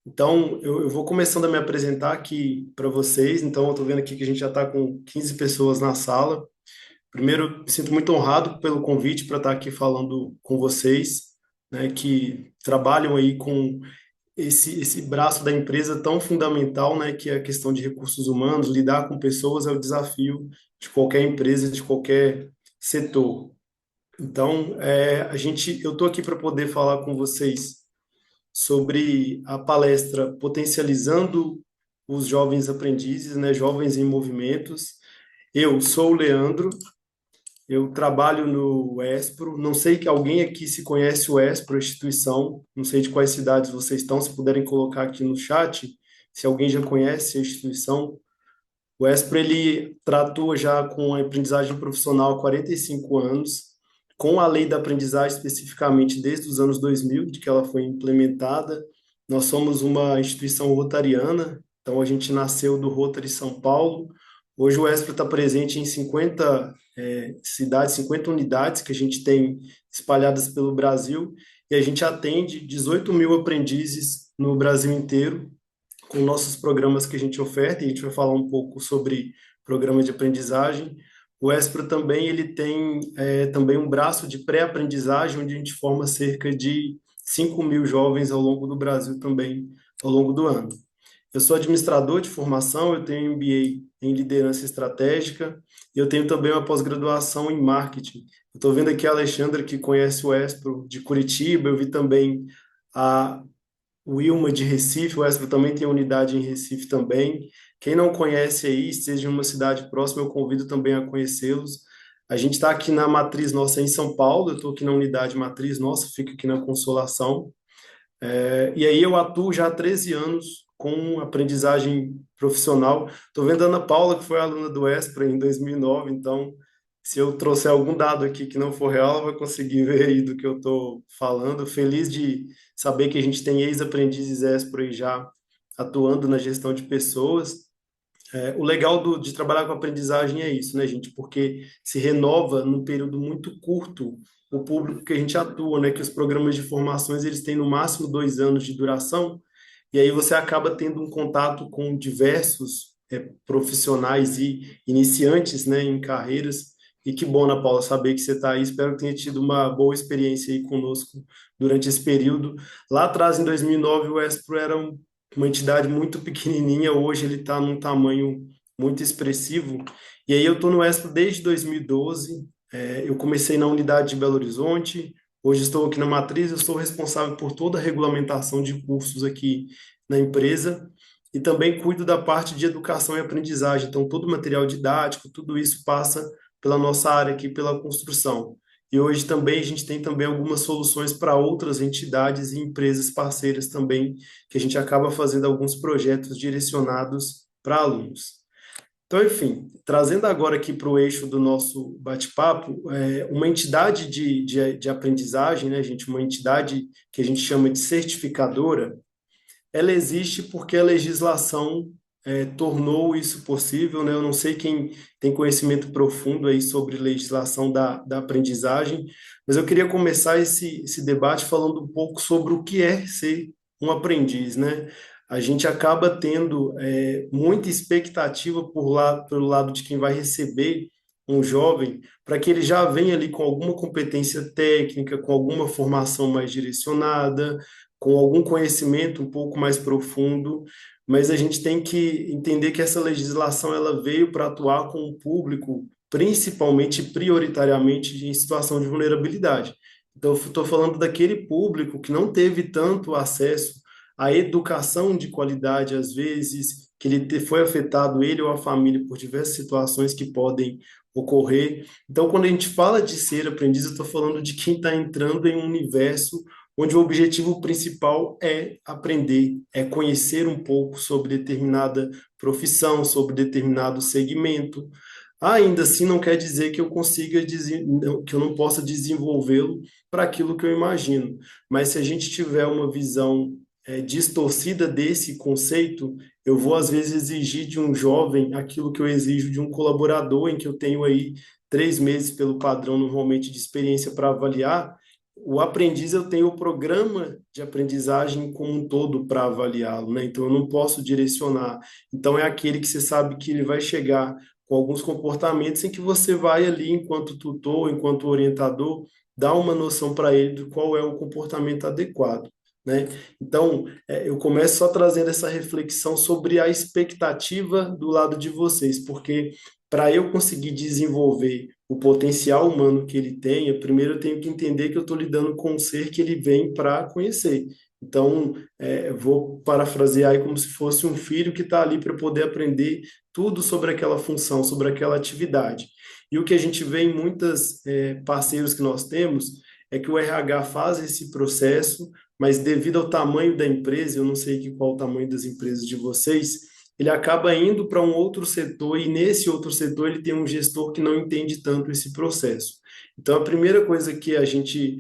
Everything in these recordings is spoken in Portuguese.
Então, eu vou começando a me apresentar aqui para vocês. Então, eu estou vendo aqui que a gente já está com 15 pessoas na sala. Primeiro, me sinto muito honrado pelo convite para estar aqui falando com vocês, né, que trabalham aí com esse braço da empresa tão fundamental, né, que é a questão de recursos humanos. Lidar com pessoas é o desafio de qualquer empresa, de qualquer setor. Então, eu estou aqui para poder falar com vocês sobre a palestra Potencializando os Jovens Aprendizes, né, Jovens em Movimentos. Eu sou o Leandro, eu trabalho no Espro. Não sei que alguém aqui se conhece o Espro, a instituição. Não sei de quais cidades vocês estão, se puderem colocar aqui no chat, se alguém já conhece a instituição. O Espro ele tratua já com a aprendizagem profissional há 45 anos, com a lei da aprendizagem especificamente desde os anos 2000, de que ela foi implementada. Nós somos uma instituição rotariana, então a gente nasceu do Rotary São Paulo. Hoje o Espro está presente em 50 cidades, 50 unidades que a gente tem espalhadas pelo Brasil, e a gente atende 18 mil aprendizes no Brasil inteiro com nossos programas que a gente oferta, e a gente vai falar um pouco sobre programa de aprendizagem. O Espro também ele tem também um braço de pré-aprendizagem, onde a gente forma cerca de 5 mil jovens ao longo do Brasil também, ao longo do ano. Eu sou administrador de formação, eu tenho MBA em liderança estratégica e eu tenho também uma pós-graduação em marketing. Eu estou vendo aqui a Alexandra, que conhece o Espro de Curitiba, eu vi também a o Wilma de Recife, o Espro também tem unidade em Recife também. Quem não conhece aí, esteja em uma cidade próxima, eu convido também a conhecê-los. A gente está aqui na matriz nossa em São Paulo, eu estou aqui na unidade matriz nossa, fica aqui na Consolação. E aí eu atuo já há 13 anos com aprendizagem profissional. Estou vendo a Ana Paula, que foi aluna do Espro em 2009, então se eu trouxer algum dado aqui que não for real, ela vai conseguir ver aí do que eu estou falando. Feliz de saber que a gente tem ex-aprendizes Espro aí já atuando na gestão de pessoas. O legal de trabalhar com aprendizagem é isso, né, gente? Porque se renova num período muito curto o público que a gente atua, né? Que os programas de formações eles têm no máximo 2 anos de duração, e aí você acaba tendo um contato com diversos profissionais e iniciantes, né, em carreiras. E que bom, Ana Paula, saber que você está aí. Espero que tenha tido uma boa experiência aí conosco durante esse período. Lá atrás, em 2009, o Espro era uma entidade muito pequenininha, hoje ele está num tamanho muito expressivo. E aí eu estou no Expo desde 2012, eu comecei na unidade de Belo Horizonte, hoje estou aqui na Matriz, eu sou responsável por toda a regulamentação de cursos aqui na empresa e também cuido da parte de educação e aprendizagem, então todo o material didático, tudo isso passa pela nossa área aqui, pela construção. E hoje também a gente tem também algumas soluções para outras entidades e empresas parceiras também que a gente acaba fazendo alguns projetos direcionados para alunos. Então, enfim, trazendo agora aqui para o eixo do nosso bate-papo, uma entidade de aprendizagem, né, gente, uma entidade que a gente chama de certificadora, ela existe porque a legislação tornou isso possível, né? Eu não sei quem tem conhecimento profundo aí sobre legislação da aprendizagem, mas eu queria começar esse debate falando um pouco sobre o que é ser um aprendiz, né? A gente acaba tendo muita expectativa pelo lado de quem vai receber um jovem, para que ele já venha ali com alguma competência técnica, com alguma formação mais direcionada, com algum conhecimento um pouco mais profundo, mas a gente tem que entender que essa legislação ela veio para atuar com o público, principalmente, prioritariamente, em situação de vulnerabilidade. Então, eu estou falando daquele público que não teve tanto acesso à educação de qualidade, às vezes, que foi afetado, ele ou a família, por diversas situações que podem ocorrer. Então, quando a gente fala de ser aprendiz, eu estou falando de quem está entrando em um universo onde o objetivo principal é aprender, é conhecer um pouco sobre determinada profissão, sobre determinado segmento. Ainda assim, não quer dizer que eu consiga, que eu não possa desenvolvê-lo para aquilo que eu imagino. Mas se a gente tiver uma visão distorcida desse conceito, eu vou às vezes exigir de um jovem aquilo que eu exijo de um colaborador, em que eu tenho aí 3 meses pelo padrão normalmente de experiência para avaliar, o aprendiz eu tenho o programa de aprendizagem como um todo para avaliá-lo, né? Então eu não posso direcionar. Então é aquele que você sabe que ele vai chegar com alguns comportamentos em que você vai ali, enquanto tutor, enquanto orientador, dar uma noção para ele de qual é o comportamento adequado, né? Então eu começo só trazendo essa reflexão sobre a expectativa do lado de vocês, porque para eu conseguir desenvolver o potencial humano que ele tenha, primeiro eu tenho que entender que eu estou lidando com um ser que ele vem para conhecer. Então, eu vou parafrasear aí como se fosse um filho que está ali para poder aprender tudo sobre aquela função, sobre aquela atividade. E o que a gente vê em muitas parceiros que nós temos é que o RH faz esse processo, mas devido ao tamanho da empresa, eu não sei qual o tamanho das empresas de vocês, ele acaba indo para um outro setor e nesse outro setor ele tem um gestor que não entende tanto esse processo. Então, a primeira coisa que a gente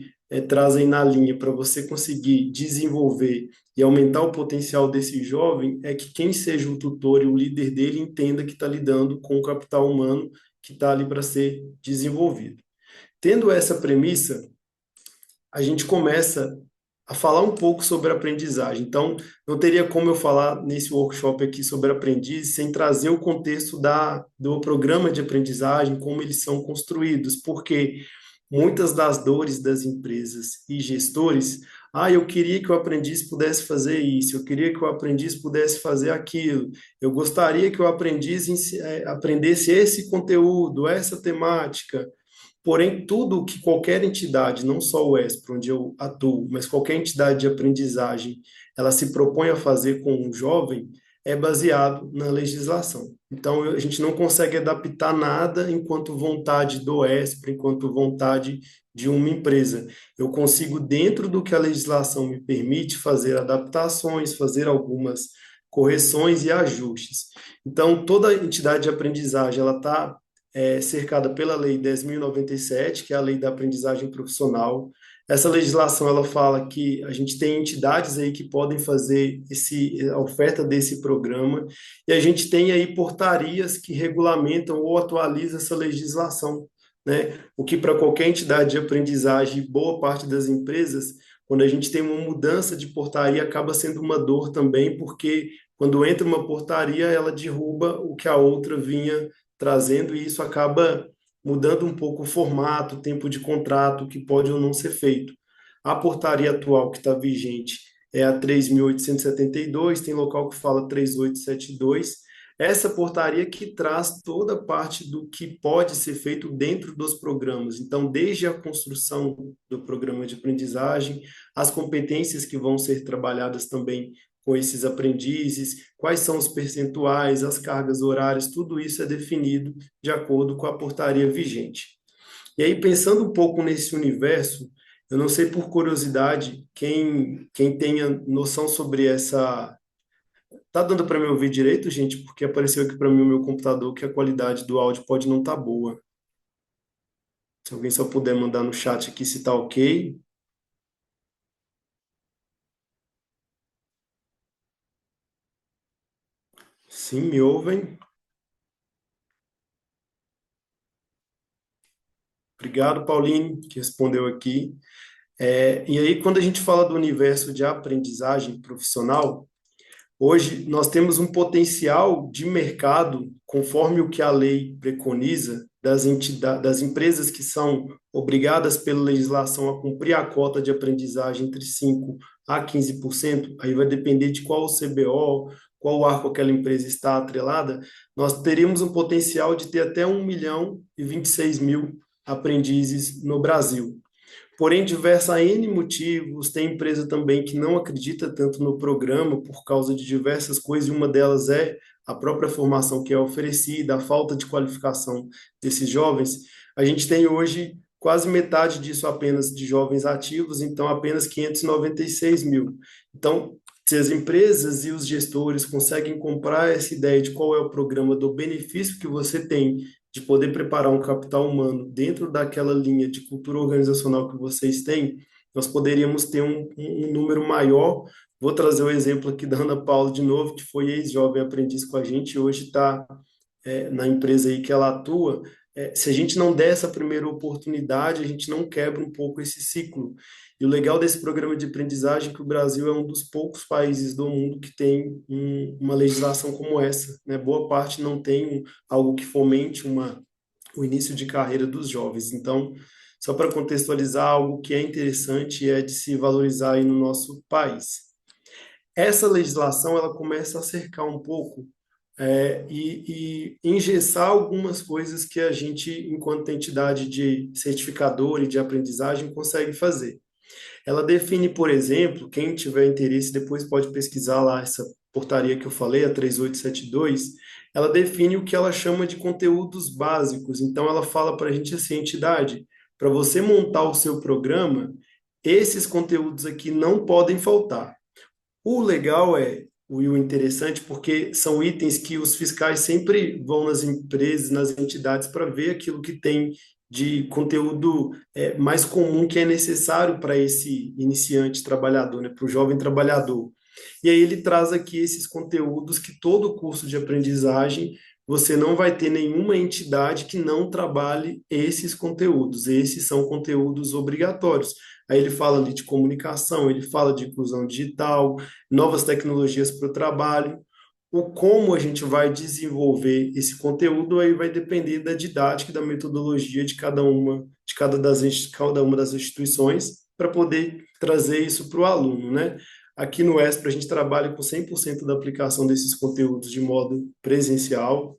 traz aí na linha para você conseguir desenvolver e aumentar o potencial desse jovem é que quem seja o tutor e o líder dele entenda que está lidando com o capital humano que está ali para ser desenvolvido. Tendo essa premissa, a gente começa a falar um pouco sobre aprendizagem. Então, não teria como eu falar nesse workshop aqui sobre aprendiz sem trazer o contexto do programa de aprendizagem, como eles são construídos, porque muitas das dores das empresas e gestores, eu queria que o aprendiz pudesse fazer isso, eu queria que o aprendiz pudesse fazer aquilo, eu gostaria que o aprendiz aprendesse esse conteúdo, essa temática. Porém, tudo que qualquer entidade, não só o ESPRO, onde eu atuo, mas qualquer entidade de aprendizagem, ela se propõe a fazer com um jovem, é baseado na legislação. Então, a gente não consegue adaptar nada enquanto vontade do ESPRO, enquanto vontade de uma empresa. Eu consigo, dentro do que a legislação me permite, fazer adaptações, fazer algumas correções e ajustes. Então, toda entidade de aprendizagem, ela está cercada pela Lei 10.097, que é a Lei da Aprendizagem Profissional. Essa legislação ela fala que a gente tem entidades aí que podem fazer a oferta desse programa e a gente tem aí portarias que regulamentam ou atualizam essa legislação, né? O que para qualquer entidade de aprendizagem, boa parte das empresas, quando a gente tem uma mudança de portaria, acaba sendo uma dor também, porque quando entra uma portaria, ela derruba o que a outra vinha trazendo, e isso acaba mudando um pouco o formato, o tempo de contrato, que pode ou não ser feito. A portaria atual que está vigente é a 3.872, tem local que fala 3.872. Essa portaria que traz toda a parte do que pode ser feito dentro dos programas. Então, desde a construção do programa de aprendizagem, as competências que vão ser trabalhadas também com esses aprendizes, quais são os percentuais, as cargas horárias, tudo isso é definido de acordo com a portaria vigente. E aí, pensando um pouco nesse universo, eu não sei por curiosidade, quem tenha noção sobre essa. Tá dando para me ouvir direito, gente? Porque apareceu aqui para mim o meu computador que a qualidade do áudio pode não estar boa. Se alguém só puder mandar no chat aqui se tá ok. Sim, me ouvem? Obrigado, Pauline, que respondeu aqui. E aí, quando a gente fala do universo de aprendizagem profissional, hoje nós temos um potencial de mercado, conforme o que a lei preconiza, das empresas que são obrigadas pela legislação a cumprir a cota de aprendizagem entre 5 a 15%, aí vai depender de qual o CBO, qual arco aquela empresa está atrelada, nós teríamos um potencial de ter até 1.026.000 aprendizes no Brasil. Porém, diversos N motivos, tem empresa também que não acredita tanto no programa por causa de diversas coisas, e uma delas é a própria formação que é oferecida, a falta de qualificação desses jovens. A gente tem hoje quase metade disso apenas de jovens ativos, então apenas 596.000. Então, se as empresas e os gestores conseguem comprar essa ideia de qual é o programa, do benefício que você tem de poder preparar um capital humano dentro daquela linha de cultura organizacional que vocês têm, nós poderíamos ter um número maior. Vou trazer o exemplo aqui da Ana Paula de novo, que foi ex-jovem aprendiz com a gente, e hoje está na empresa aí que ela atua. se a gente não der essa primeira oportunidade, a gente não quebra um pouco esse ciclo. E o legal desse programa de aprendizagem é que o Brasil é um dos poucos países do mundo que tem uma legislação como essa, né? Boa parte não tem algo que fomente o início de carreira dos jovens. Então, só para contextualizar, algo que é interessante é de se valorizar aí no nosso país. Essa legislação ela começa a cercar um pouco e engessar algumas coisas que a gente, enquanto entidade de certificador e de aprendizagem, consegue fazer. Ela define, por exemplo, quem tiver interesse, depois pode pesquisar lá essa portaria que eu falei, a 3872, ela define o que ela chama de conteúdos básicos. Então, ela fala para a gente assim, entidade, para você montar o seu programa, esses conteúdos aqui não podem faltar. O legal e o interessante, porque são itens que os fiscais sempre vão nas empresas, nas entidades, para ver aquilo que tem de conteúdo mais comum que é necessário para esse iniciante trabalhador, né, para o jovem trabalhador. E aí ele traz aqui esses conteúdos que todo curso de aprendizagem você não vai ter nenhuma entidade que não trabalhe esses conteúdos. Esses são conteúdos obrigatórios. Aí ele fala ali de comunicação, ele fala de inclusão digital, novas tecnologias para o trabalho. O como a gente vai desenvolver esse conteúdo aí vai depender da didática e da metodologia de cada uma das instituições para poder trazer isso para o aluno, né? Aqui no ESPRA a gente trabalha com 100% da aplicação desses conteúdos de modo presencial.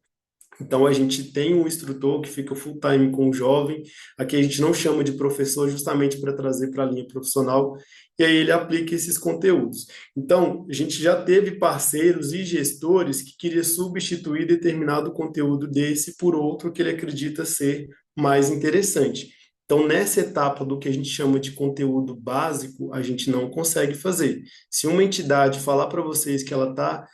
Então, a gente tem um instrutor que fica full time com o jovem. Aqui a gente não chama de professor justamente para trazer para a linha profissional. E aí ele aplica esses conteúdos. Então, a gente já teve parceiros e gestores que queriam substituir determinado conteúdo desse por outro que ele acredita ser mais interessante. Então, nessa etapa do que a gente chama de conteúdo básico, a gente não consegue fazer. Se uma entidade falar para vocês que ela está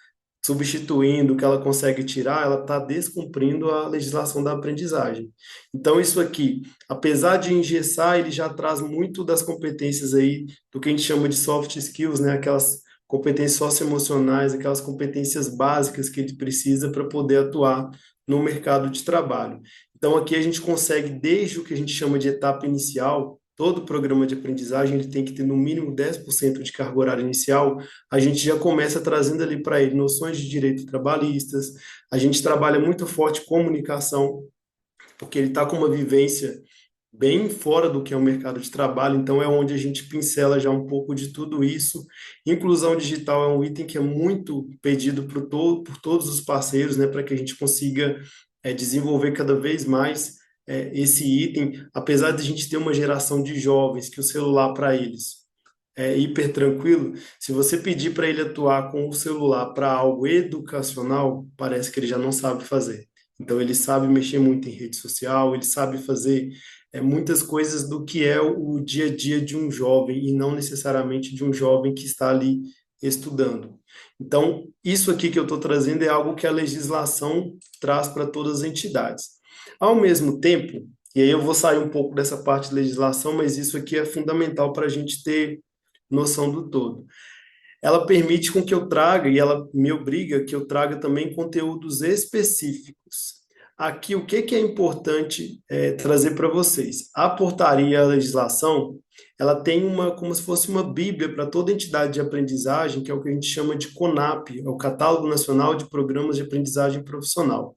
substituindo o que ela consegue tirar, ela está descumprindo a legislação da aprendizagem. Então, isso aqui, apesar de engessar, ele já traz muito das competências aí do que a gente chama de soft skills, né? Aquelas competências socioemocionais, aquelas competências básicas que ele precisa para poder atuar no mercado de trabalho. Então, aqui a gente consegue, desde o que a gente chama de etapa inicial, todo programa de aprendizagem ele tem que ter no mínimo 10% de carga horária inicial, a gente já começa trazendo ali para ele noções de direito trabalhistas, a gente trabalha muito forte comunicação, porque ele está com uma vivência bem fora do que é o mercado de trabalho, então é onde a gente pincela já um pouco de tudo isso. Inclusão digital é um item que é muito pedido por todos os parceiros, né, para que a gente consiga desenvolver cada vez mais esse item, apesar de a gente ter uma geração de jovens que o celular para eles hiper tranquilo, se você pedir para ele atuar com o celular para algo educacional, parece que ele já não sabe fazer. Então, ele sabe mexer muito em rede social, ele sabe fazer muitas coisas do que é o dia a dia de um jovem e não necessariamente de um jovem que está ali estudando. Então, isso aqui que eu estou trazendo é algo que a legislação traz para todas as entidades. Ao mesmo tempo, e aí eu vou sair um pouco dessa parte de legislação, mas isso aqui é fundamental para a gente ter noção do todo. Ela permite com que eu traga, e ela me obriga que eu traga também conteúdos específicos. Aqui, o que é importante trazer para vocês? A portaria, a legislação, ela tem como se fosse uma bíblia para toda entidade de aprendizagem, que é o que a gente chama de CONAP, é o Catálogo Nacional de Programas de Aprendizagem Profissional.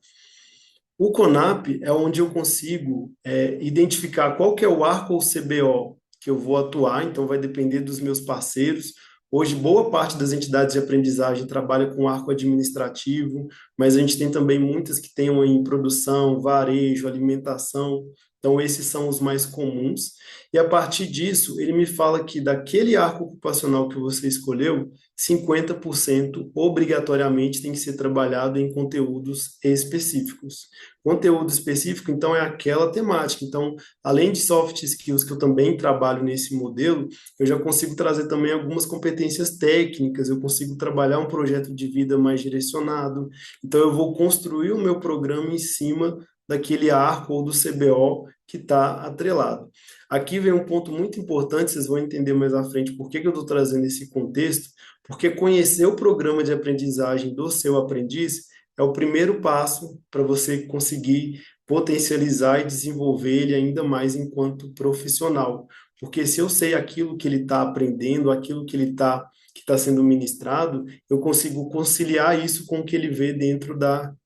O CONAP é onde eu consigo identificar qual que é o arco ou CBO que eu vou atuar, então vai depender dos meus parceiros. Hoje, boa parte das entidades de aprendizagem trabalha com arco administrativo, mas a gente tem também muitas que tenham em produção, varejo, alimentação, então esses são os mais comuns. E a partir disso, ele me fala que daquele arco ocupacional que você escolheu, 50% obrigatoriamente tem que ser trabalhado em conteúdos específicos. Conteúdo específico, então, é aquela temática. Então, além de soft skills que eu também trabalho nesse modelo, eu já consigo trazer também algumas competências técnicas, eu consigo trabalhar um projeto de vida mais direcionado. Então, eu vou construir o meu programa em cima daquele arco ou do CBO que está atrelado. Aqui vem um ponto muito importante, vocês vão entender mais à frente por que que eu estou trazendo esse contexto, porque conhecer o programa de aprendizagem do seu aprendiz é o primeiro passo para você conseguir potencializar e desenvolver ele ainda mais enquanto profissional. Porque se eu sei aquilo que ele está aprendendo, aquilo que está sendo ministrado, eu consigo conciliar isso com o que ele vê dentro da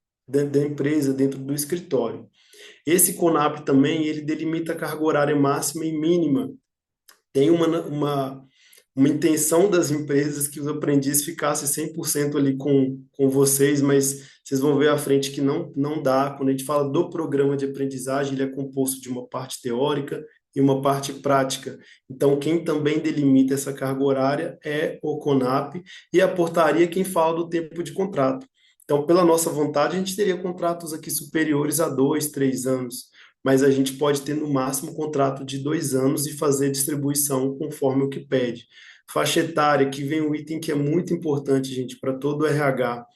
empresa, dentro do escritório. Esse CONAP também, ele delimita a carga horária máxima e mínima. Tem uma intenção das empresas que os aprendizes ficassem 100% ali com vocês, mas vocês vão ver à frente que não dá. Quando a gente fala do programa de aprendizagem, ele é composto de uma parte teórica e uma parte prática. Então, quem também delimita essa carga horária é o CONAP e a portaria quem fala do tempo de contrato. Então, pela nossa vontade, a gente teria contratos aqui superiores a 2, 3 anos, mas a gente pode ter no máximo contrato de 2 anos e fazer distribuição conforme o que pede. Faixa etária, que vem um item que é muito importante, gente, para todo o RH.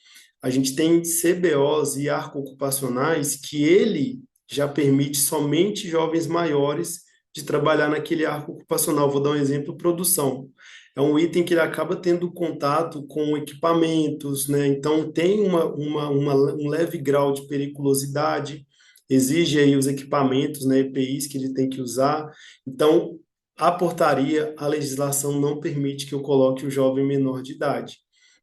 A gente tem CBOs e arco-ocupacionais que ele já permite somente jovens maiores de trabalhar naquele arco ocupacional. Vou dar um exemplo, produção. É um item que ele acaba tendo contato com equipamentos, né? Então tem um leve grau de periculosidade, exige aí os equipamentos, né, EPIs que ele tem que usar. Então, a portaria, a legislação não permite que eu coloque o jovem menor de idade.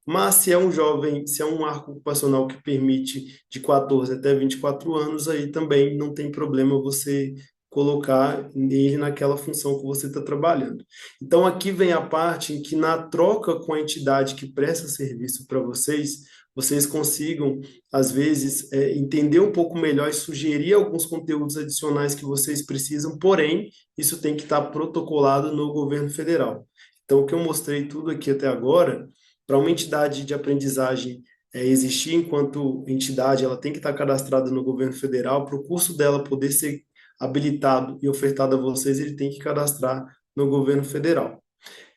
Mas se é um jovem, se é um arco ocupacional que permite de 14 até 24 anos, aí também não tem problema você colocar ele naquela função que você está trabalhando. Então, aqui vem a parte em que, na troca com a entidade que presta serviço para vocês, vocês consigam, às vezes, entender um pouco melhor e sugerir alguns conteúdos adicionais que vocês precisam, porém, isso tem que estar protocolado no governo federal. Então, o que eu mostrei tudo aqui até agora, para uma entidade de aprendizagem existir enquanto entidade, ela tem que estar cadastrada no governo federal. Para o curso dela poder ser habilitado e ofertado a vocês, ele tem que cadastrar no governo federal.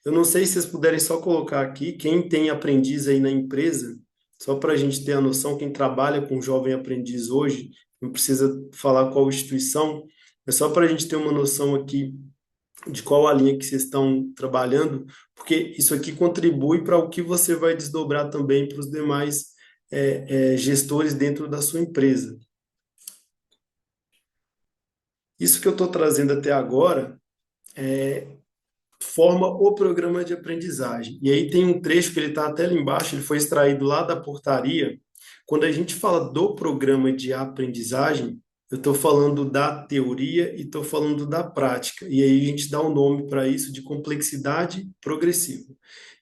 Eu não sei se vocês puderem só colocar aqui, quem tem aprendiz aí na empresa, só para a gente ter a noção, quem trabalha com jovem aprendiz hoje, não precisa falar qual instituição, é só para a gente ter uma noção aqui de qual a linha que vocês estão trabalhando, porque isso aqui contribui para o que você vai desdobrar também para os demais gestores dentro da sua empresa. Isso que eu estou trazendo até agora forma o programa de aprendizagem. E aí tem um trecho que ele está até ali embaixo, ele foi extraído lá da portaria. Quando a gente fala do programa de aprendizagem, eu estou falando da teoria e estou falando da prática. E aí a gente dá um nome para isso de complexidade progressiva.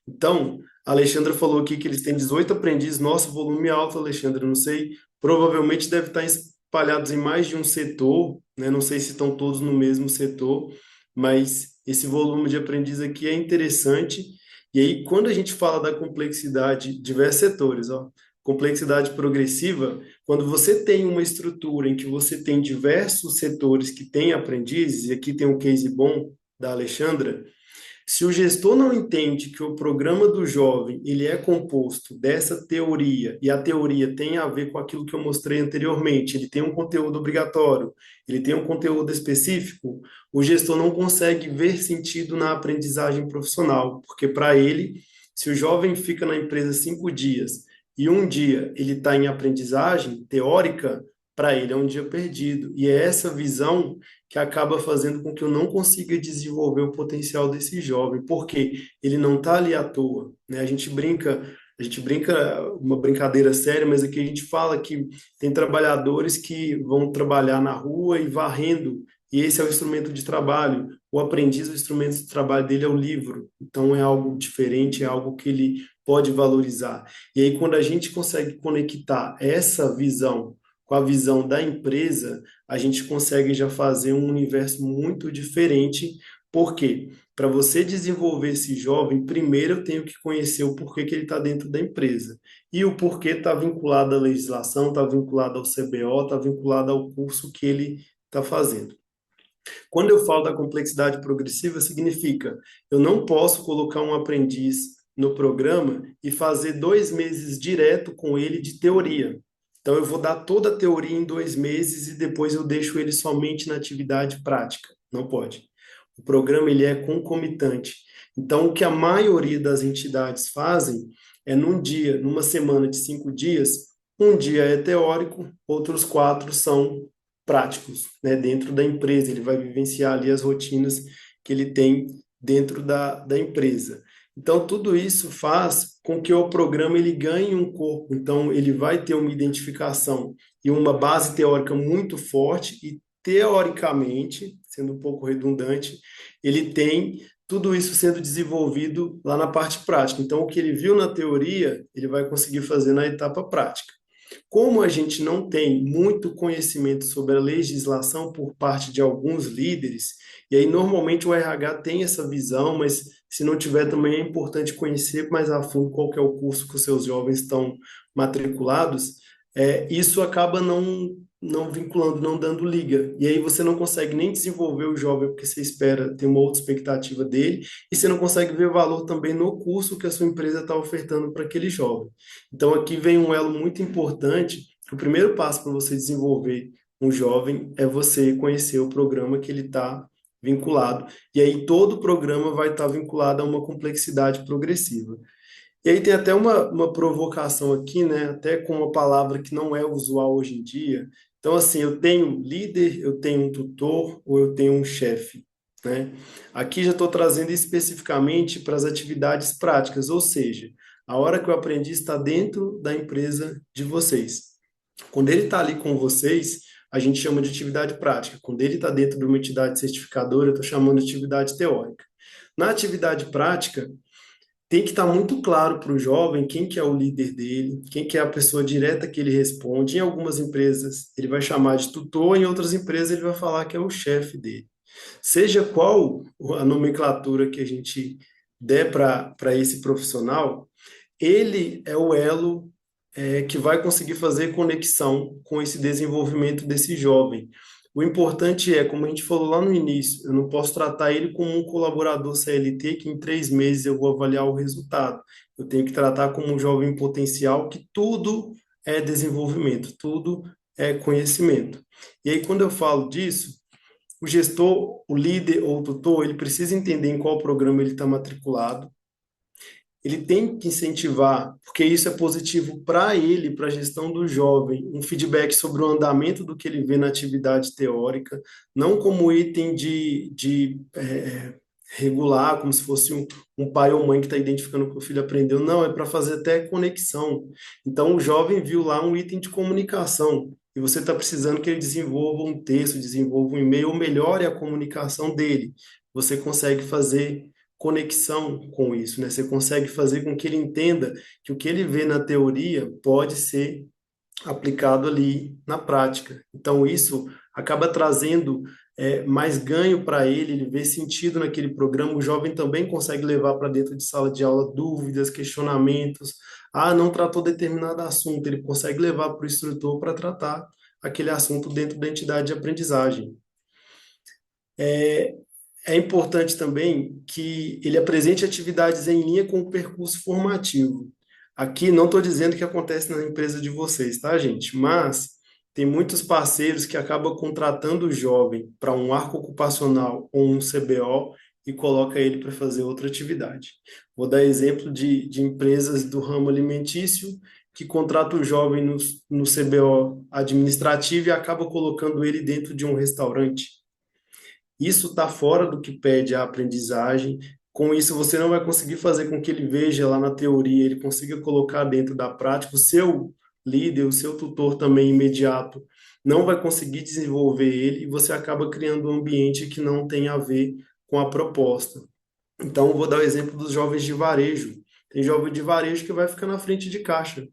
Então, a Alexandra falou aqui que eles têm 18 aprendizes. Nosso volume é alto, Alexandra, não sei. Provavelmente deve estar espalhados em mais de um setor, né? Não sei se estão todos no mesmo setor, mas esse volume de aprendiz aqui é interessante. E aí, quando a gente fala da complexidade, diversos setores, ó, complexidade progressiva, quando você tem uma estrutura em que você tem diversos setores que têm aprendizes, e aqui tem um case bom da Alexandra, se o gestor não entende que o programa do jovem ele é composto dessa teoria, e a teoria tem a ver com aquilo que eu mostrei anteriormente, ele tem um conteúdo obrigatório, ele tem um conteúdo específico, o gestor não consegue ver sentido na aprendizagem profissional, porque para ele, se o jovem fica na empresa 5 dias e um dia ele está em aprendizagem teórica, para ele é um dia perdido. E é essa visão que acaba fazendo com que eu não consiga desenvolver o potencial desse jovem, porque ele não está ali à toa, né? A gente brinca uma brincadeira séria, mas aqui a gente fala que tem trabalhadores que vão trabalhar na rua e varrendo, e esse é o instrumento de trabalho. O aprendiz, o instrumento de trabalho dele é o livro. Então é algo diferente, é algo que ele pode valorizar. E aí quando a gente consegue conectar essa visão com a visão da empresa, a gente consegue já fazer um universo muito diferente. Por quê? Para você desenvolver esse jovem, primeiro eu tenho que conhecer o porquê que ele está dentro da empresa. E o porquê está vinculado à legislação, está vinculado ao CBO, está vinculado ao curso que ele está fazendo. Quando eu falo da complexidade progressiva, significa eu não posso colocar um aprendiz no programa e fazer 2 meses direto com ele de teoria. Então, eu vou dar toda a teoria em 2 meses e depois eu deixo ele somente na atividade prática. Não pode. O programa ele é concomitante. Então, o que a maioria das entidades fazem é num dia, numa semana de 5 dias, Um dia é teórico, outros 4 são práticos, né, dentro da empresa. Ele vai vivenciar ali as rotinas que ele tem dentro da empresa. Então, tudo isso faz com que o programa ele ganhe um corpo. Então, ele vai ter uma identificação e uma base teórica muito forte e, teoricamente, sendo um pouco redundante, ele tem tudo isso sendo desenvolvido lá na parte prática. Então, o que ele viu na teoria, ele vai conseguir fazer na etapa prática. Como a gente não tem muito conhecimento sobre a legislação por parte de alguns líderes, e aí normalmente o RH tem essa visão, mas se não tiver também é importante conhecer mais a fundo qual que é o curso que os seus jovens estão matriculados, isso acaba não vinculando, não dando liga. E aí você não consegue nem desenvolver o jovem porque você espera ter uma outra expectativa dele, e você não consegue ver valor também no curso que a sua empresa está ofertando para aquele jovem. Então, aqui vem um elo muito importante. O primeiro passo para você desenvolver um jovem é você conhecer o programa que ele está vinculado. E aí, todo o programa vai estar vinculado a uma complexidade progressiva. E aí, tem até uma provocação aqui, né? Até com uma palavra que não é usual hoje em dia. Então, assim, eu tenho líder, eu tenho um tutor ou eu tenho um chefe, né? Aqui já estou trazendo especificamente para as atividades práticas, ou seja, a hora que o aprendiz está dentro da empresa de vocês. Quando ele está ali com vocês, a gente chama de atividade prática. Quando ele está dentro de uma entidade certificadora, eu estou chamando de atividade teórica. Na atividade prática, tem que estar muito claro para o jovem quem que é o líder dele, quem que é a pessoa direta que ele responde. Em algumas empresas ele vai chamar de tutor, em outras empresas ele vai falar que é o chefe dele. Seja qual a nomenclatura que a gente der para esse profissional, ele é o elo que vai conseguir fazer conexão com esse desenvolvimento desse jovem. O importante é, como a gente falou lá no início, eu não posso tratar ele como um colaborador CLT que em 3 meses eu vou avaliar o resultado. Eu tenho que tratar como um jovem potencial que tudo é desenvolvimento, tudo é conhecimento. E aí, quando eu falo disso, o gestor, o líder ou o tutor, ele precisa entender em qual programa ele está matriculado, ele tem que incentivar, porque isso é positivo para ele, para a gestão do jovem, um feedback sobre o andamento do que ele vê na atividade teórica, não como item de regular, como se fosse um pai ou mãe que está identificando o que o filho aprendeu, não, é para fazer até conexão. Então, o jovem viu lá um item de comunicação, e você está precisando que ele desenvolva um texto, desenvolva um e-mail, ou melhore a comunicação dele. Você consegue fazer conexão com isso, né? Você consegue fazer com que ele entenda que o que ele vê na teoria pode ser aplicado ali na prática. Então, isso acaba trazendo mais ganho para ele, ele vê sentido naquele programa. O jovem também consegue levar para dentro de sala de aula dúvidas, questionamentos. Ah, não tratou determinado assunto, ele consegue levar para o instrutor para tratar aquele assunto dentro da entidade de aprendizagem. É importante também que ele apresente atividades em linha com o percurso formativo. Aqui não estou dizendo que acontece na empresa de vocês, tá, gente? Mas tem muitos parceiros que acabam contratando o jovem para um arco ocupacional ou um CBO e coloca ele para fazer outra atividade. Vou dar exemplo de empresas do ramo alimentício que contrata o jovem no CBO administrativo e acaba colocando ele dentro de um restaurante. Isso está fora do que pede a aprendizagem. Com isso, você não vai conseguir fazer com que ele veja lá na teoria, ele consiga colocar dentro da prática. O seu líder, o seu tutor também imediato, não vai conseguir desenvolver ele e você acaba criando um ambiente que não tem a ver com a proposta. Então, eu vou dar o exemplo dos jovens de varejo. Tem jovem de varejo que vai ficar na frente de caixa.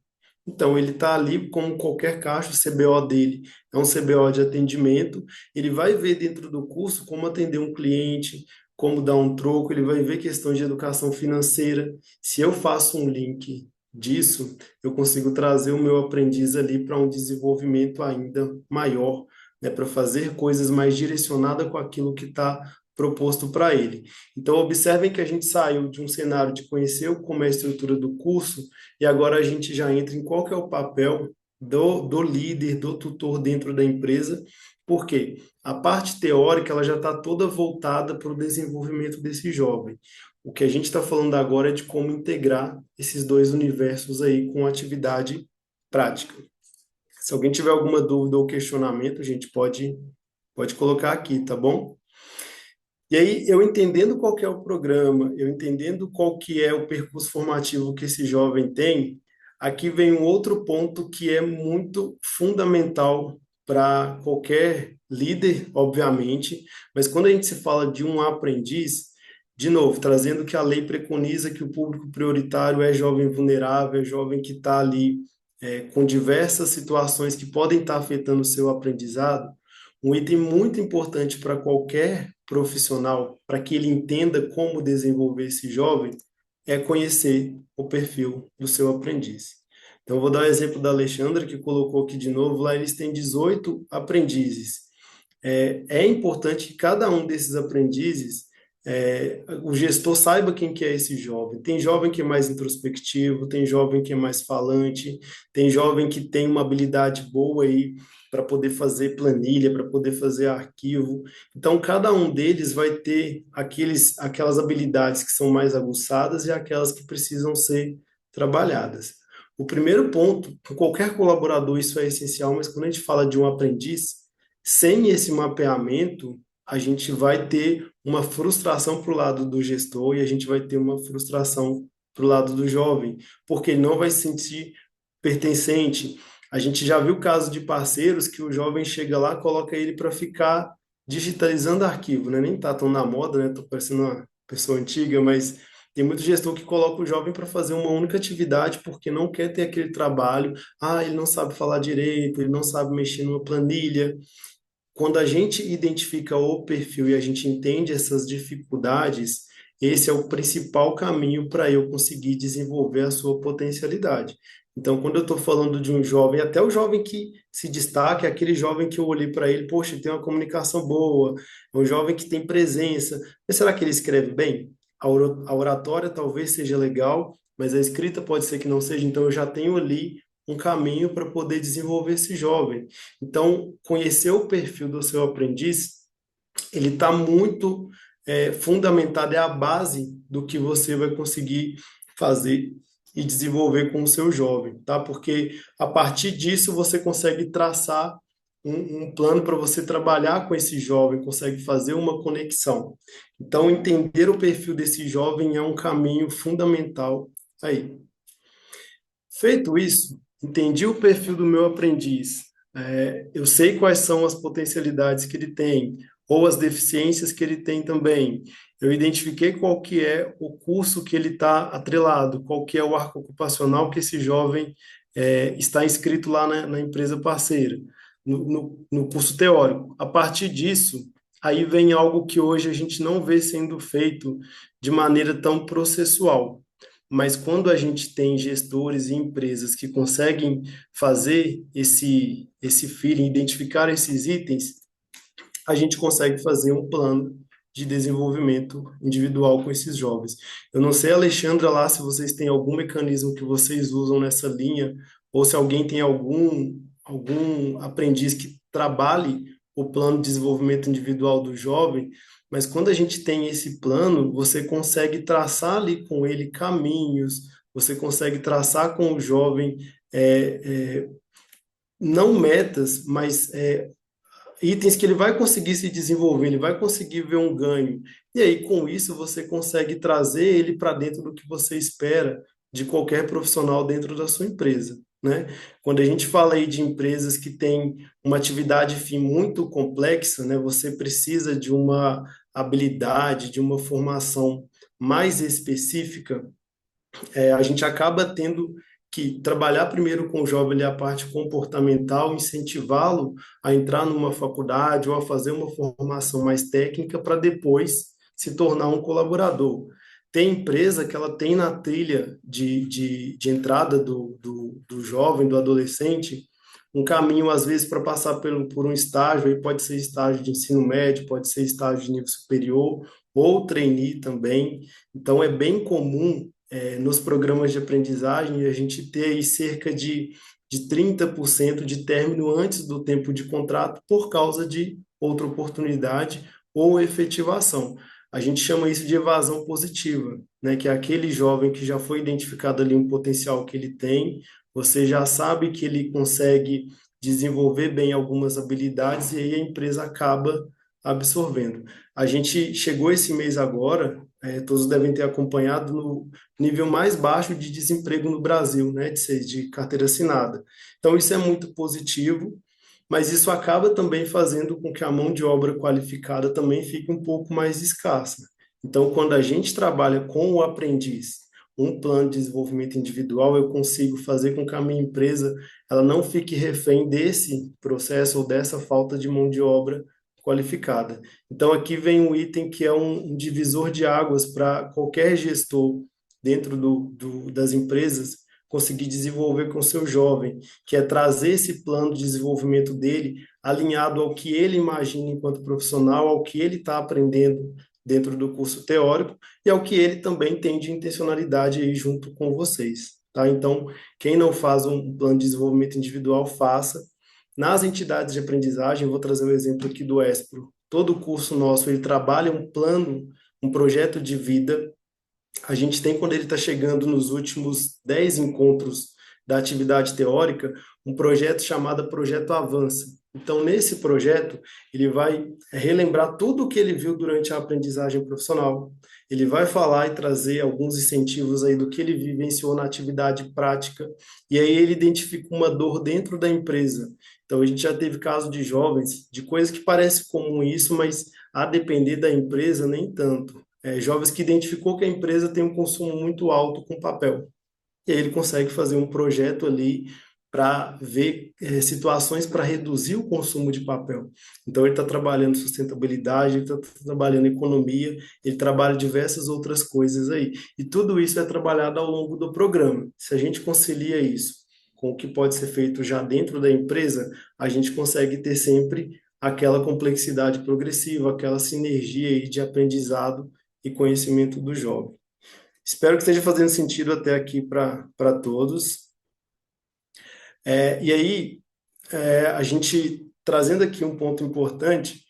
Então, ele está ali como qualquer caixa, o CBO dele é um CBO de atendimento. Ele vai ver dentro do curso como atender um cliente, como dar um troco, ele vai ver questões de educação financeira. Se eu faço um link disso, eu consigo trazer o meu aprendiz ali para um desenvolvimento ainda maior, né, para fazer coisas mais direcionadas com aquilo que está proposto para ele. Então, observem que a gente saiu de um cenário de conhecer como é a estrutura do curso e agora a gente já entra em qual que é o papel do líder, do tutor dentro da empresa, porque a parte teórica ela já está toda voltada para o desenvolvimento desse jovem. O que a gente está falando agora é de como integrar esses dois universos aí com atividade prática. Se alguém tiver alguma dúvida ou questionamento, a gente pode colocar aqui, tá bom? E aí, eu entendendo qual que é o programa, eu entendendo qual que é o percurso formativo que esse jovem tem, aqui vem um outro ponto que é muito fundamental para qualquer líder, obviamente, mas quando a gente se fala de um aprendiz, de novo, trazendo que a lei preconiza que o público prioritário é jovem vulnerável, é jovem que está ali com diversas situações que podem estar afetando o seu aprendizado, um item muito importante para qualquer profissional, para que ele entenda como desenvolver esse jovem, é conhecer o perfil do seu aprendiz. Então, eu vou dar o exemplo da Alexandra, que colocou aqui de novo, lá eles têm 18 aprendizes. É importante que cada um desses aprendizes, o gestor saiba quem que é esse jovem. Tem jovem que é mais introspectivo, tem jovem que é mais falante, tem jovem que tem uma habilidade boa aí para poder fazer planilha, para poder fazer arquivo. Então, cada um deles vai ter aquelas habilidades que são mais aguçadas e aquelas que precisam ser trabalhadas. O primeiro ponto, com qualquer colaborador isso é essencial, mas quando a gente fala de um aprendiz, sem esse mapeamento, a gente vai ter uma frustração para o lado do gestor e a gente vai ter uma frustração para o lado do jovem, porque ele não vai se sentir pertencente. A gente já viu casos de parceiros que o jovem chega lá, coloca ele para ficar digitalizando arquivo, né? Nem tá tão na moda, né? Tô parecendo uma pessoa antiga, mas tem muito gestor que coloca o jovem para fazer uma única atividade porque não quer ter aquele trabalho. Ah, ele não sabe falar direito, ele não sabe mexer numa planilha. Quando a gente identifica o perfil e a gente entende essas dificuldades, esse é o principal caminho para eu conseguir desenvolver a sua potencialidade. Então, quando eu estou falando de um jovem, até o jovem que se destaca, é aquele jovem que eu olhei para ele, poxa, ele tem uma comunicação boa, é um jovem que tem presença, mas será que ele escreve bem? A oratória talvez seja legal, mas a escrita pode ser que não seja, então eu já tenho ali um caminho para poder desenvolver esse jovem. Então, conhecer o perfil do seu aprendiz, ele está muito fundamentado, é a base do que você vai conseguir fazer e desenvolver com o seu jovem, tá? Porque a partir disso você consegue traçar um plano para você trabalhar com esse jovem, consegue fazer uma conexão. Então, entender o perfil desse jovem é um caminho fundamental aí. Feito isso, entendi o perfil do meu aprendiz. Eu sei quais são as potencialidades que ele tem, ou as deficiências que ele tem também. Eu identifiquei qual que é o curso que ele está atrelado, qual que é o arco ocupacional que esse jovem está inscrito lá na empresa parceira, no curso teórico. A partir disso, aí vem algo que hoje a gente não vê sendo feito de maneira tão processual. Mas quando a gente tem gestores e empresas que conseguem fazer esse feeling, identificar esses itens, a gente consegue fazer um plano de desenvolvimento individual com esses jovens. Eu não sei, Alexandra, lá se vocês têm algum mecanismo que vocês usam nessa linha, ou se alguém tem algum aprendiz que trabalhe o plano de desenvolvimento individual do jovem, mas quando a gente tem esse plano, você consegue traçar ali com ele caminhos, você consegue traçar com o jovem não metas, mas itens que ele vai conseguir se desenvolver, ele vai conseguir ver um ganho. E aí, com isso, você consegue trazer ele para dentro do que você espera de qualquer profissional dentro da sua empresa, né? Quando a gente fala aí de empresas que têm uma atividade fim muito complexa, né? Você precisa de uma habilidade, de uma formação mais específica, a gente acaba tendo que trabalhar primeiro com o jovem ali a parte comportamental, incentivá-lo a entrar numa faculdade ou a fazer uma formação mais técnica para depois se tornar um colaborador. Tem empresa que ela tem na trilha de entrada do jovem, do adolescente, um caminho, às vezes, para passar por um estágio, aí pode ser estágio de ensino médio, pode ser estágio de nível superior, ou trainee também. Então, é bem comum nos programas de aprendizagem, a gente ter aí cerca de 30% de término antes do tempo de contrato por causa de outra oportunidade ou efetivação. A gente chama isso de evasão positiva, né? Que é aquele jovem que já foi identificado ali um potencial que ele tem, você já sabe que ele consegue desenvolver bem algumas habilidades e aí a empresa acaba absorvendo. A gente chegou esse mês agora, todos devem ter acompanhado no nível mais baixo de desemprego no Brasil, né, de carteira assinada. Então, isso é muito positivo, mas isso acaba também fazendo com que a mão de obra qualificada também fique um pouco mais escassa. Então, quando a gente trabalha com o aprendiz, um plano de desenvolvimento individual, eu consigo fazer com que a minha empresa ela não fique refém desse processo ou dessa falta de mão de obra qualificada. Então, aqui vem um item que é um divisor de águas para qualquer gestor dentro das empresas conseguir desenvolver com o seu jovem, que é trazer esse plano de desenvolvimento dele alinhado ao que ele imagina enquanto profissional, ao que ele está aprendendo dentro do curso teórico e ao que ele também tem de intencionalidade aí junto com vocês, tá? Então, quem não faz um plano de desenvolvimento individual, faça. Nas entidades de aprendizagem, vou trazer o exemplo aqui do Espro. Todo curso nosso, ele trabalha um plano, um projeto de vida. A gente tem, quando ele está chegando nos últimos 10 encontros da atividade teórica, um projeto chamado Projeto Avança. Então, nesse projeto, ele vai relembrar tudo o que ele viu durante a aprendizagem profissional. Ele vai falar e trazer alguns incentivos aí do que ele vivenciou na atividade prática. E aí ele identifica uma dor dentro da empresa. Então, a gente já teve casos de jovens, de coisas que parecem comum isso, mas a depender da empresa, nem tanto. Jovens que identificou que a empresa tem um consumo muito alto com papel. E aí ele consegue fazer um projeto ali para ver situações para reduzir o consumo de papel. Então, ele está trabalhando sustentabilidade, ele está trabalhando economia, ele trabalha diversas outras coisas aí. E tudo isso é trabalhado ao longo do programa. Se a gente concilia isso com o que pode ser feito já dentro da empresa, a gente consegue ter sempre aquela complexidade progressiva, aquela sinergia aí de aprendizado e conhecimento do jovem. Espero que esteja fazendo sentido até aqui para todos. E aí, a gente trazendo aqui um ponto importante,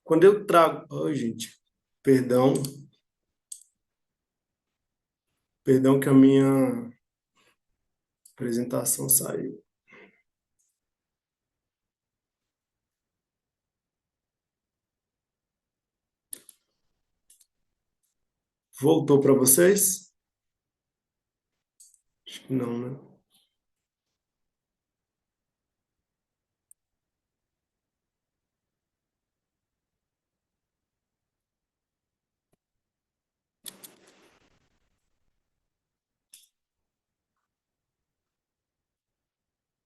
quando eu trago. Oh, gente, perdão, perdão que a minha apresentação saiu. Voltou para vocês? Acho que não, né?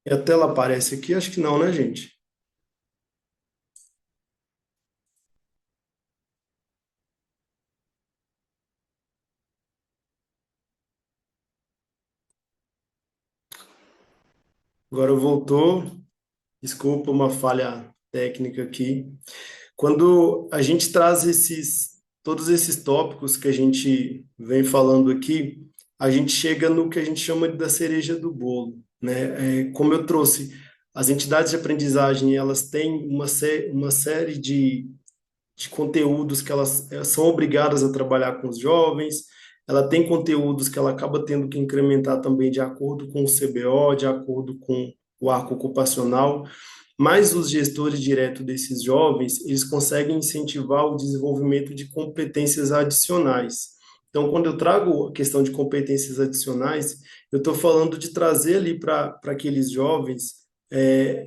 E a tela aparece aqui? Acho que não, né, gente? Agora voltou. Desculpa, uma falha técnica aqui. Quando a gente traz todos esses tópicos que a gente vem falando aqui, a gente chega no que a gente chama da cereja do bolo, né? Como eu trouxe, as entidades de aprendizagem, elas têm uma série de conteúdos que elas são obrigadas a trabalhar com os jovens, ela tem conteúdos que ela acaba tendo que incrementar também de acordo com o CBO, de acordo com o arco ocupacional, mas os gestores diretos desses jovens, eles conseguem incentivar o desenvolvimento de competências adicionais. Então, quando eu trago a questão de competências adicionais, eu estou falando de trazer ali para aqueles jovens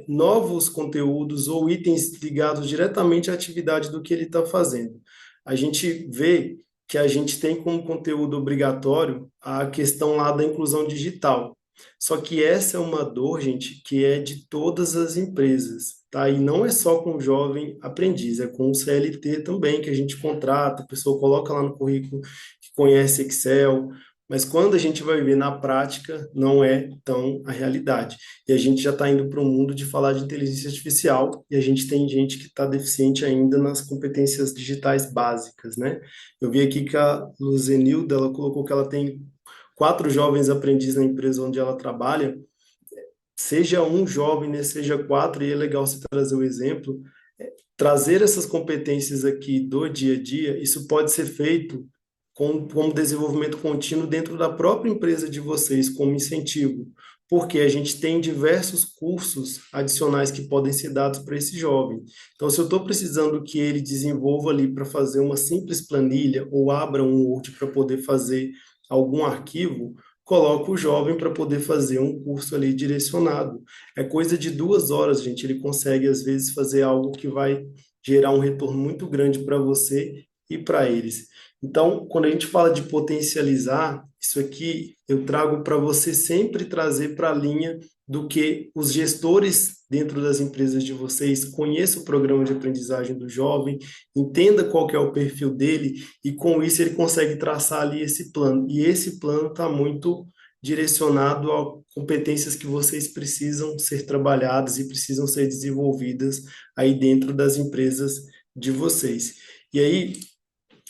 novos conteúdos ou itens ligados diretamente à atividade do que ele está fazendo. A gente vê que a gente tem como conteúdo obrigatório a questão lá da inclusão digital. Só que essa é uma dor, gente, que é de todas as empresas, tá? E não é só com o jovem aprendiz, é com o CLT também, que a gente contrata, a pessoa coloca lá no currículo que conhece Excel, mas quando a gente vai ver na prática, não é tão a realidade. E a gente já está indo para um mundo de falar de inteligência artificial, e a gente tem gente que está deficiente ainda nas competências digitais básicas, né? Eu vi aqui que a Luzenilda, ela colocou que ela tem 4 jovens aprendizes na empresa onde ela trabalha, seja um jovem, né, seja 4, e é legal você trazer o exemplo, trazer essas competências aqui do dia a dia, isso pode ser feito como desenvolvimento contínuo dentro da própria empresa de vocês, como incentivo. porque a gente tem diversos cursos adicionais que podem ser dados para esse jovem. Então, se eu estou precisando que ele desenvolva ali para fazer uma simples planilha ou abra um Word para poder fazer algum arquivo, coloco o jovem para poder fazer um curso ali direcionado. É coisa de 2 horas, gente. Ele consegue, às vezes, fazer algo que vai gerar um retorno muito grande para você e para eles. Então, quando a gente fala de potencializar, isso aqui eu trago para você sempre trazer para a linha do que os gestores dentro das empresas de vocês conheçam o programa de aprendizagem do jovem, entenda qual que é o perfil dele e com isso ele consegue traçar ali esse plano. E esse plano está muito direcionado a competências que vocês precisam ser trabalhadas e precisam ser desenvolvidas aí dentro das empresas de vocês. E aí,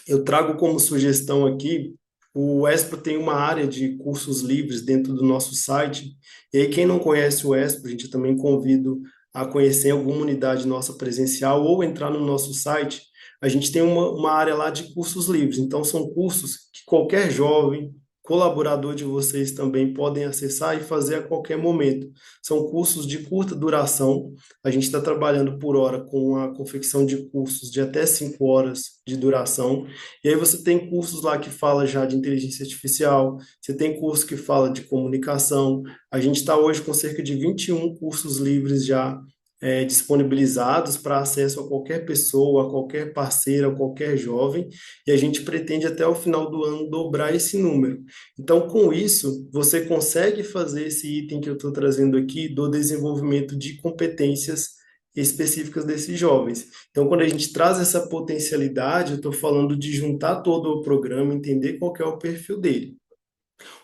eu trago como sugestão aqui, o Expo tem uma área de cursos livres dentro do nosso site. E aí, quem não conhece o Expo, a gente também convido a conhecer alguma unidade nossa presencial ou entrar no nosso site. A gente tem uma área lá de cursos livres. Então, são cursos que qualquer jovem, colaborador de vocês também podem acessar e fazer a qualquer momento. São cursos de curta duração. A gente está trabalhando por hora com a confecção de cursos de até 5 horas de duração. E aí você tem cursos lá que fala já de inteligência artificial, você tem curso que fala de comunicação. A gente está hoje com cerca de 21 cursos livres já disponibilizados para acesso a qualquer pessoa, a qualquer parceiro, a qualquer jovem, e a gente pretende até o final do ano dobrar esse número. Então, com isso, você consegue fazer esse item que eu estou trazendo aqui do desenvolvimento de competências específicas desses jovens. Então, quando a gente traz essa potencialidade, eu estou falando de juntar todo o programa, entender qual que é o perfil dele.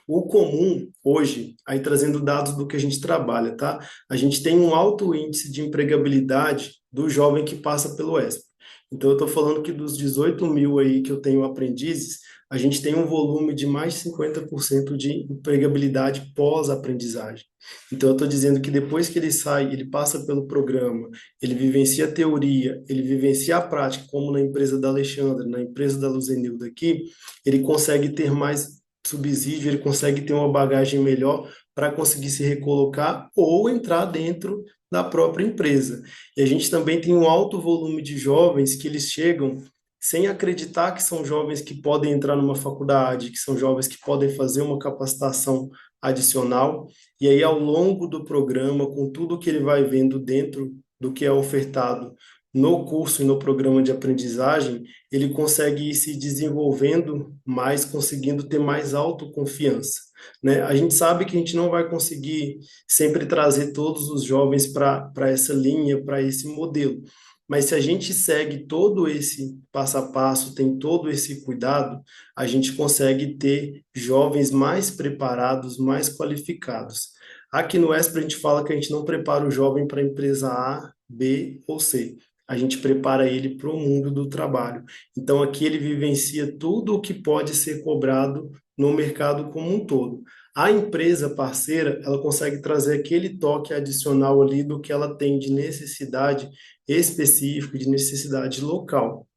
O comum hoje, aí trazendo dados do que a gente trabalha, tá? A gente tem um alto índice de empregabilidade do jovem que passa pelo ESP. Então, eu estou falando que dos 18 mil aí que eu tenho aprendizes, a gente tem um volume de mais de 50% de empregabilidade pós-aprendizagem. Então, eu estou dizendo que depois que ele sai, ele passa pelo programa, ele vivencia a teoria, ele vivencia a prática, como na empresa da Alexandra, na empresa da Luzenilda aqui, ele consegue ter mais subsídio, ele consegue ter uma bagagem melhor para conseguir se recolocar ou entrar dentro da própria empresa. E a gente também tem um alto volume de jovens que eles chegam sem acreditar que são jovens que podem entrar numa faculdade, que são jovens que podem fazer uma capacitação adicional. E aí, ao longo do programa, com tudo que ele vai vendo dentro do que é ofertado no curso e no programa de aprendizagem, ele consegue ir se desenvolvendo mais, conseguindo ter mais autoconfiança, né? A gente sabe que a gente não vai conseguir sempre trazer todos os jovens para essa linha, para esse modelo, mas se a gente segue todo esse passo a passo, tem todo esse cuidado, a gente consegue ter jovens mais preparados, mais qualificados. Aqui no ESPRA a gente fala que a gente não prepara o jovem para a empresa A, B ou C. A gente prepara ele para o mundo do trabalho. Então, aqui ele vivencia tudo o que pode ser cobrado no mercado como um todo. A empresa parceira, ela consegue trazer aquele toque adicional ali do que ela tem de necessidade específica, de necessidade local.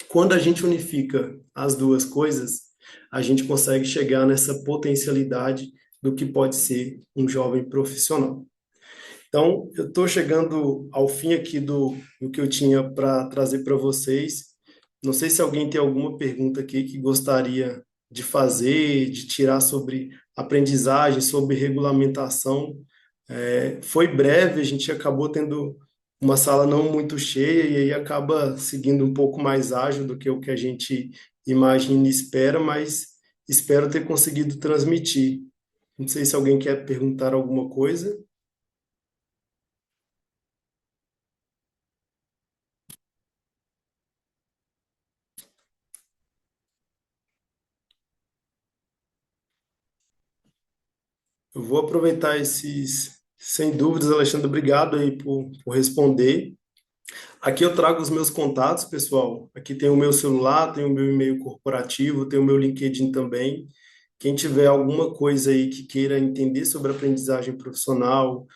Quando a gente unifica as duas coisas, a gente consegue chegar nessa potencialidade do que pode ser um jovem profissional. Então, eu estou chegando ao fim aqui do que eu tinha para trazer para vocês. Não sei se alguém tem alguma pergunta aqui que gostaria de fazer, de tirar sobre aprendizagem, sobre regulamentação. Foi breve, a gente acabou tendo uma sala não muito cheia e aí acaba seguindo um pouco mais ágil do que o que a gente imagina e espera, mas espero ter conseguido transmitir. Não sei se alguém quer perguntar alguma coisa. Eu vou aproveitar sem dúvidas, Alexandre, obrigado aí por responder. Aqui eu trago os meus contatos, pessoal. Aqui tem o meu celular, tem o meu e-mail corporativo, tem o meu LinkedIn também. Quem tiver alguma coisa aí que queira entender sobre aprendizagem profissional,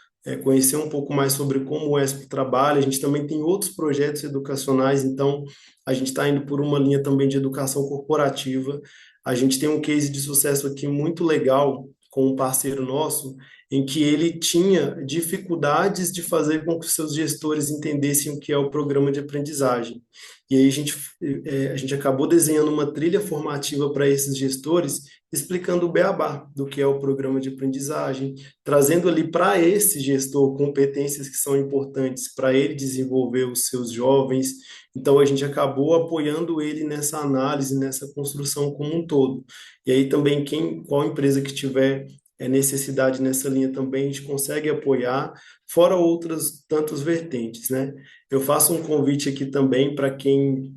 conhecer um pouco mais sobre como o ESP trabalha, a gente também tem outros projetos educacionais, então a gente está indo por uma linha também de educação corporativa. A gente tem um case de sucesso aqui muito legal com um parceiro nosso, em que ele tinha dificuldades de fazer com que os seus gestores entendessem o que é o programa de aprendizagem. E aí a gente acabou desenhando uma trilha formativa para esses gestores, explicando o beabá do que é o programa de aprendizagem, trazendo ali para esse gestor competências que são importantes para ele desenvolver os seus jovens. Então a gente acabou apoiando ele nessa análise, nessa construção como um todo. E aí também qual empresa que tiver necessidade nessa linha também a gente consegue apoiar, fora outras tantas vertentes, né? Eu faço um convite aqui também para quem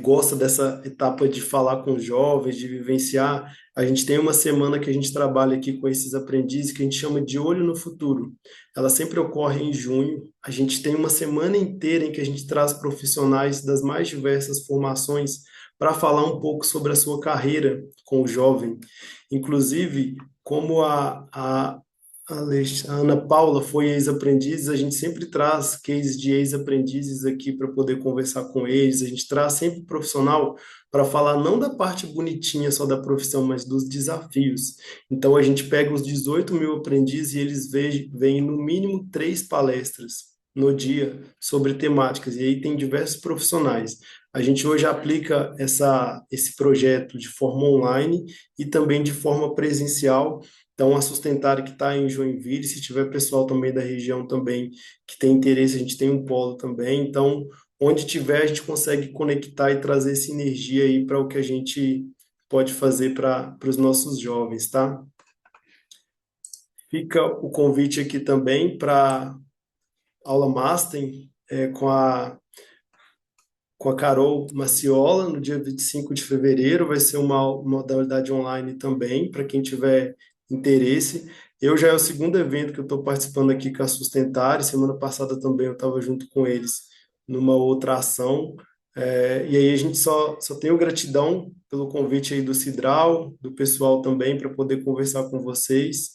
gosta dessa etapa de falar com os jovens, de vivenciar. A gente tem uma semana que a gente trabalha aqui com esses aprendizes que a gente chama de Olho no Futuro. Ela sempre ocorre em junho. A gente tem uma semana inteira em que a gente traz profissionais das mais diversas formações para falar um pouco sobre a sua carreira com o jovem. Inclusive, como a Ana Paula foi ex-aprendiz, a gente sempre traz cases de ex-aprendizes aqui para poder conversar com eles. A gente traz sempre profissional para falar não da parte bonitinha só da profissão, mas dos desafios. Então a gente pega os 18 mil aprendizes e eles veem no mínimo 3 palestras no dia sobre temáticas. E aí tem diversos profissionais. A gente hoje aplica esse projeto de forma online e também de forma presencial. Então, a Sustentar que está em Joinville, se tiver pessoal também da região também que tem interesse, a gente tem um polo também. Então, onde tiver, a gente consegue conectar e trazer essa energia aí para o que a gente pode fazer para os nossos jovens, tá? Fica o convite aqui também para aula Master com a Carol Maciola, no dia 25 de fevereiro. Vai ser uma modalidade online também, para quem tiver interesse. Eu já é o segundo evento que eu estou participando aqui com a Sustentar, e semana passada também eu estava junto com eles numa outra ação. E aí a gente só tenho gratidão pelo convite aí do Cidral, do pessoal também, para poder conversar com vocês.